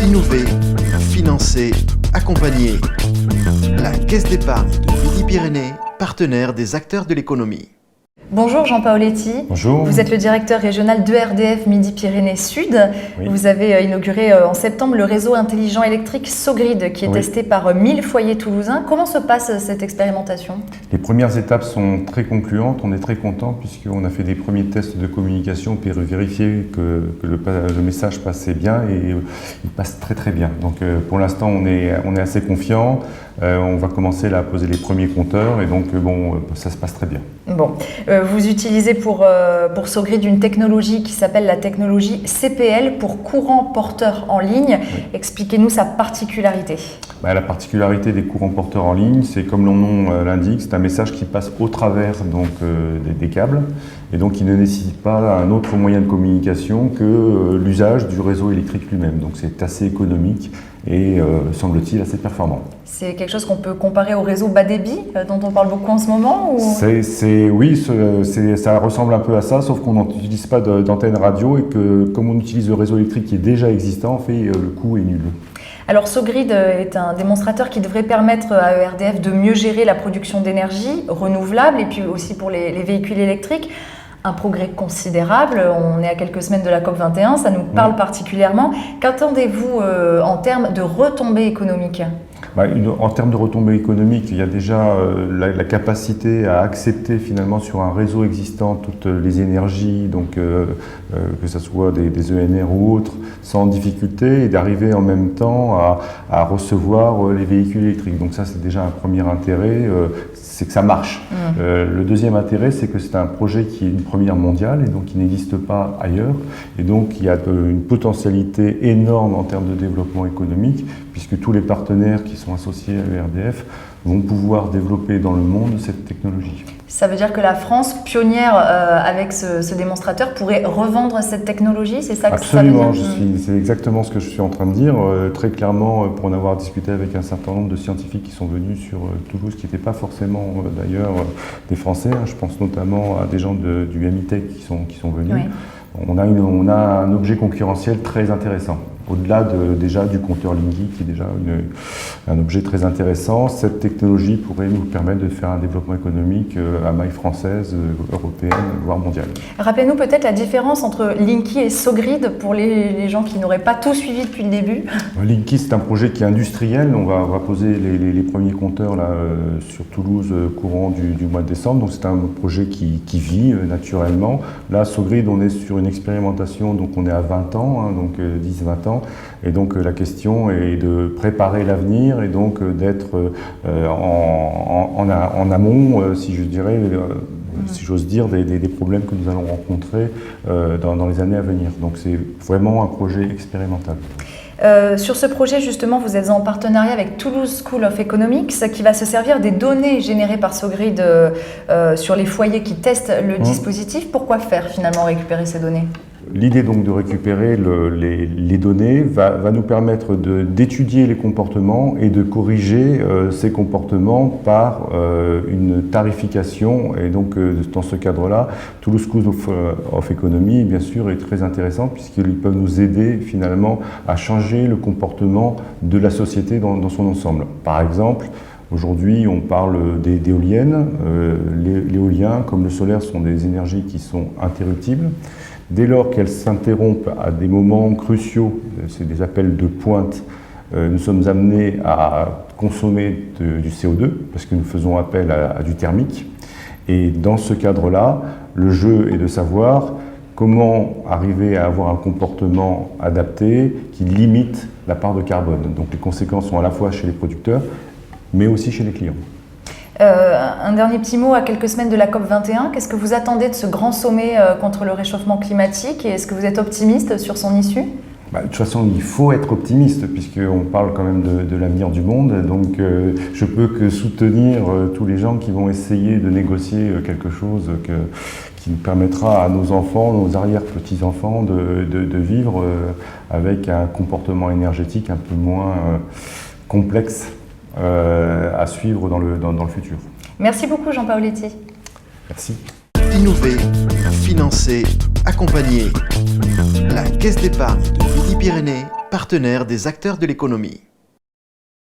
Innover, financer, accompagner. La Caisse d'épargne de Midi-Pyrénées, partenaire des acteurs de l'économie. Bonjour Jean Paoletti. Bonjour. Vous êtes le directeur régional d'ERDF Midi-Pyrénées Sud. Oui. Vous avez inauguré en septembre le réseau intelligent électrique SoGrid qui est testé par 1000 foyers toulousains. Comment se passe cette expérimentation? Les premières étapes sont très concluantes. On est très content puisqu'on a fait des premiers tests de communication pour vérifier que le message passait bien et il passe très très bien. Donc pour l'instant on est assez confiant. On va commencer là, à poser les premiers compteurs et donc ça se passe très bien. Bon, vous utilisez pour SoGrid une technologie qui s'appelle la technologie CPL pour courant porteur en ligne. Oui. Expliquez-nous sa particularité. La particularité des courants porteurs en ligne, c'est comme le nom l'indique, c'est un message qui passe au travers des câbles et donc qui ne nécessite pas un autre moyen de communication que l'usage du réseau électrique lui-même. Donc c'est assez économique et semble-t-il assez performant. C'est quelque chose qu'on peut comparer au réseau bas débit dont on parle beaucoup en ce moment ou... Ça ressemble un peu à ça, sauf qu'on n'utilise pas d'antenne radio et que comme on utilise le réseau électrique qui est déjà existant, en fait, le coût est nul. Alors SoGrid est un démonstrateur qui devrait permettre à ERDF de mieux gérer la production d'énergie renouvelable et puis aussi pour les véhicules électriques. Un progrès considérable, on est à quelques semaines de la COP21, ça nous parle particulièrement. Qu'attendez-vous en termes de retombées économiques ? En termes de retombées économiques, il y a déjà la capacité à accepter finalement sur un réseau existant toutes les énergies, donc que ce soit des ENR ou autres, sans difficulté, et d'arriver en même temps à recevoir les véhicules électriques. Donc ça, c'est déjà un premier intérêt, c'est que ça marche. Le deuxième intérêt, c'est que c'est un projet qui est une première mondiale et donc qui n'existe pas ailleurs. Et donc il y a une potentialité énorme en termes de développement économique, puisque tous les partenaires qui sont associés à ERDF vont pouvoir développer dans le monde cette technologie. Ça veut dire que la France, pionnière avec ce démonstrateur, pourrait revendre cette technologie, c'est ça que Absolument, c'est exactement ce que je suis en train de dire. Très clairement, pour en avoir discuté avec un certain nombre de scientifiques qui sont venus sur Toulouse, qui n'étaient pas forcément d'ailleurs des Français, je pense notamment à des gens du MITEC qui sont venus. Oui. On a un objet concurrentiel très intéressant. Au-delà déjà du compteur Linky, qui est déjà un objet très intéressant, cette technologie pourrait nous permettre de faire un développement économique à maille française, européenne, voire mondiale. Rappelez-nous peut-être la différence entre Linky et SoGrid pour les gens qui n'auraient pas tout suivi depuis le début. Linky, c'est un projet qui est industriel. On va poser les premiers compteurs là, sur Toulouse courant du mois de décembre. Donc c'est un projet qui vit naturellement. Là, SoGrid, on est sur une expérimentation, donc on est à 20 ans, donc 10-20 ans. Et donc la question est de préparer l'avenir et donc d'être en amont, si j'ose dire, des problèmes que nous allons rencontrer dans les années à venir. Donc c'est vraiment un projet expérimental. Sur ce projet, justement, vous êtes en partenariat avec Toulouse School of Economics qui va se servir des données générées par SoGrid sur les foyers qui testent le dispositif. Pourquoi faire finalement récupérer ces données ? L'idée donc de récupérer les données va nous permettre d'étudier les comportements et de corriger ces comportements par une tarification. Et donc dans ce cadre-là, Toulouse School of Economics bien sûr est très intéressant puisqu'ils peuvent nous aider finalement à changer le comportement de la société dans son ensemble. Par exemple, aujourd'hui, on parle d'éoliennes. L'éolien comme le solaire sont des énergies qui sont interruptibles. Dès lors qu'elles s'interrompent à des moments cruciaux, c'est des appels de pointe, nous sommes amenés à consommer du CO2 parce que nous faisons appel à du thermique. Et dans ce cadre-là, le jeu est de savoir comment arriver à avoir un comportement adapté qui limite la part de carbone. Donc les conséquences sont à la fois chez les producteurs, mais aussi chez les clients. Un dernier petit mot à quelques semaines de la COP21. Qu'est-ce que vous attendez de ce grand sommet contre le réchauffement climatique et est-ce que vous êtes optimiste sur son issue ? De toute façon, il faut être optimiste puisqu'on parle quand même de l'avenir du monde. Donc je peux que soutenir tous les gens qui vont essayer de négocier quelque chose qui nous permettra à nos enfants, nos arrière-petits-enfants de vivre avec un comportement énergétique un peu moins complexe à suivre dans le futur. Merci beaucoup Jean Paoletti. Merci. Innover, financer, accompagner la Caisse d'épargne de Midi-Pyrénées, partenaire des acteurs de l'économie.